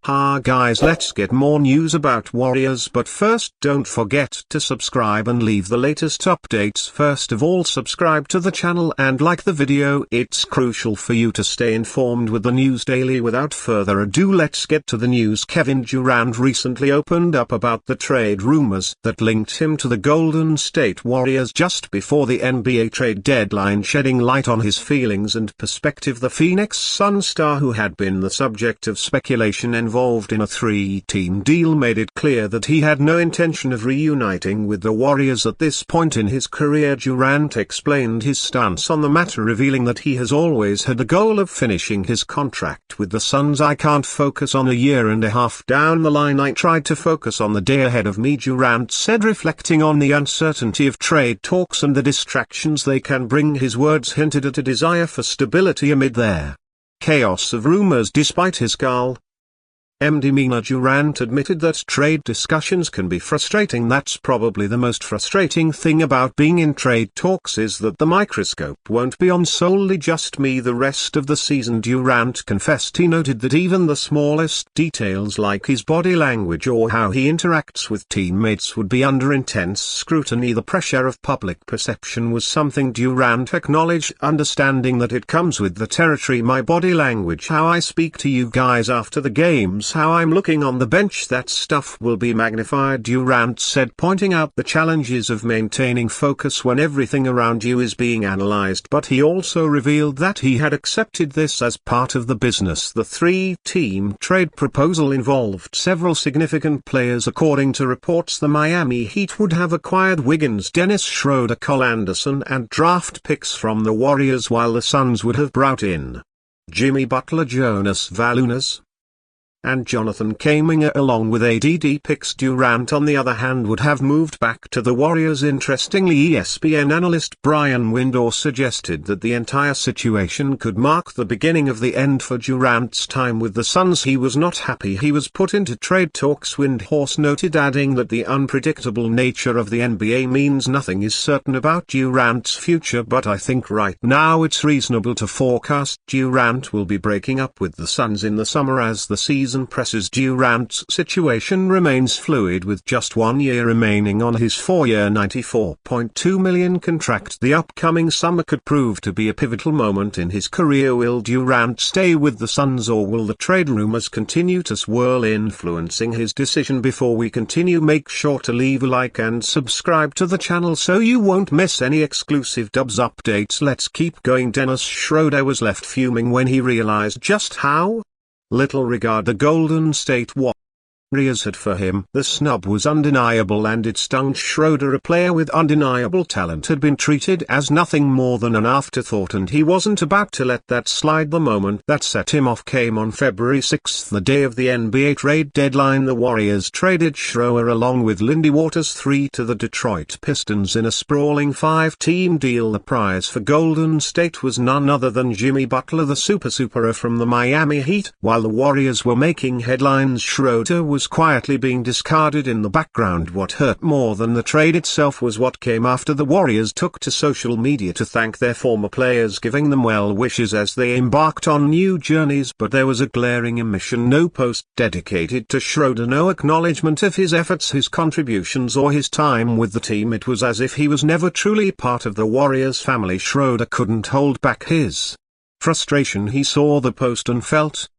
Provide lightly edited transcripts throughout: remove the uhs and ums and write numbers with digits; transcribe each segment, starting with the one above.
Ha guys, let's get more news about Warriors, but first don't forget to subscribe and leave the latest updates. First of all, subscribe to the channel and like the video. It's crucial for you to stay informed with the news daily. Without further ado, let's get to the news. Kevin Durant recently opened up about the trade rumors that linked him to the Golden State Warriors just before the NBA trade deadline, shedding light on his feelings and perspective. The Phoenix Suns star, who had been the subject of speculation involved in a three-team deal, made it clear that he had no intention of reuniting with the Warriors at this point in his career. Durant explained his stance on the matter, revealing that he has always had the goal of finishing his contract with the Suns. "I can't focus on a year and a half down the line. I tried to focus on the day ahead of me," Durant said, reflecting on the uncertainty of trade talks and the distractions they can bring. His words hinted at a desire for stability amid their chaos of rumors. Despite his calm demeanor, Durant admitted that trade discussions can be frustrating. "That's probably the most frustrating thing about being in trade talks, is that the microscope won't be on solely just me the rest of the season," Durant confessed. He noted that even the smallest details like his body language or how he interacts with teammates would be under intense scrutiny. The pressure of public perception was something Durant acknowledged, understanding that it comes with the territory. "My body language, how I speak to you guys after the games, how I'm looking on the bench, that stuff will be magnified," Durant said, pointing out the challenges of maintaining focus when everything around you is being analyzed. But he also revealed that he had accepted this as part of the business. The three-team trade proposal involved several significant players. According to reports, the Miami Heat would have acquired Wiggins, Dennis Schroeder, Cole Anderson and draft picks from the Warriors, while the Suns would have brought in Jimmy Butler, Jonas Valanciunas and Jonathan Kuminga along with ADD picks. Durant, on the other hand, would have moved back to the Warriors. Interestingly, ESPN analyst Brian Windor suggested that the entire situation could mark the beginning of the end for Durant's time with the Suns. He was not happy he was put into trade talks, Windhorse noted, adding that the unpredictable nature of the NBA means nothing is certain about Durant's future. "But I think right now it's reasonable to forecast Durant will be breaking up with the Suns in the summer as the season presses." Durant's situation remains fluid, with just 1 year remaining on his 4-year $94.2 million contract. The upcoming summer could prove to be a pivotal moment in his career. Will Durant stay with the Suns, or will the trade rumors continue to swirl, influencing his decision? Before we continue, make sure to leave a like and subscribe to the channel so you won't miss any exclusive Dubs updates. Let's keep going. Dennis Schroeder was left fuming when he realized just how little regard the Golden State Warriors had for him. The snub was undeniable and it stung Schroeder. A player with undeniable talent had been treated as nothing more than an afterthought, and he wasn't about to let that slide. The moment that set him off came on February 6, the day of the NBA trade deadline. The Warriors traded Schroeder along with Lindy Waters III to the Detroit Pistons in a sprawling 5-team deal. The prize for Golden State was none other than Jimmy Butler, the superer from the Miami Heat. While the Warriors were making headlines, Schroeder was quietly being discarded in the background. What hurt more than the trade itself was what came after. The Warriors took to social media to thank their former players, giving them well wishes as they embarked on new journeys. But there was a glaring omission: no post dedicated to Schroeder, no acknowledgement of his efforts, his contributions or his time with the team. It was as if he was never truly part of the Warriors family. Schroeder couldn't hold back his frustration. He saw the post and felt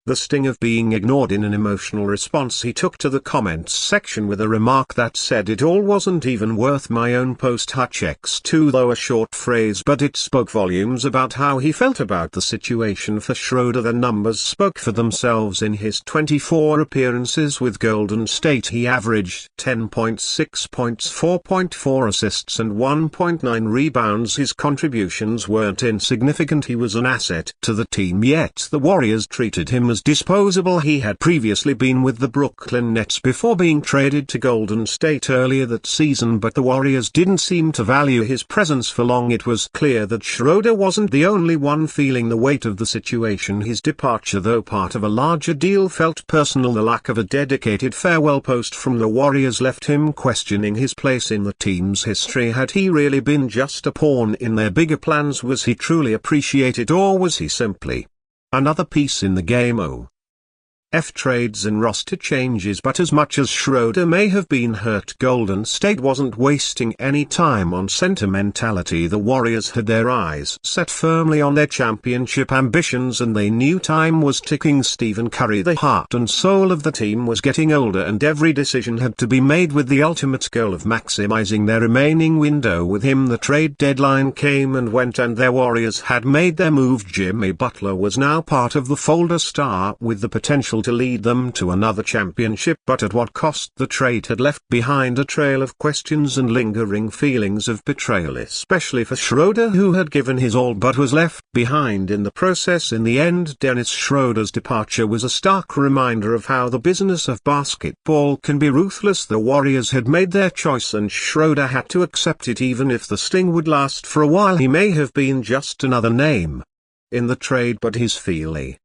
the sting of being ignored. In an emotional response, he took to the comments section with a remark that said, "It all wasn't even worth my own post." Hutch-X2, though a short phrase, but it spoke volumes about how he felt about the situation. For Schroeder, the numbers spoke for themselves. In his 24 appearances with Golden State, he averaged 10.6 points, 4.4 assists and 1.9 rebounds. His contributions weren't insignificant. He was an asset to the team, yet the Warriors treated him as disposable. He had previously been with the Brooklyn Nets before being traded to Golden State earlier that season, but the Warriors didn't seem to value his presence for long. It was clear that Schroeder wasn't the only one feeling the weight of the situation. His departure, though part of a larger deal, felt personal. The lack of a dedicated farewell post from the Warriors left him questioning his place in the team's history. Had he really been just a pawn in their bigger plans? Was he truly appreciated, or was he simply another piece in the game? trades and roster changes, but as much as Schroeder may have been hurt, Golden State wasn't wasting any time on sentimentality. The Warriors had their eyes set firmly on their championship ambitions, and they knew time was ticking. Stephen Curry, the heart and soul of the team, was getting older, and every decision had to be made with the ultimate goal of maximizing their remaining window. With him, the trade deadline came and went, and their Warriors had made their move. Jimmy Butler was now part of the fold, a star with the potential to lead them to another championship, but at what cost? The trade had left behind a trail of questions and lingering feelings of betrayal, especially for Schroeder, who had given his all but was left behind in the process. In the end, Dennis Schroeder's departure was a stark reminder of how the business of basketball can be ruthless. The Warriors had made their choice, and Schroeder had to accept it, even if the sting would last for a while. He may have been just another name in the trade, but his feelings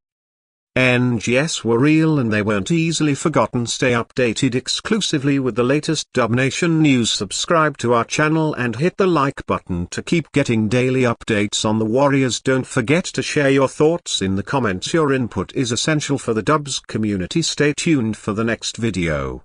were real, and they weren't easily forgotten. Stay updated exclusively with the latest Dub Nation news. Subscribe to our channel and hit the like button to keep getting daily updates on the Warriors. Don't forget to share your thoughts in the comments. Your input is essential for the Dubs community. Stay tuned for the next video.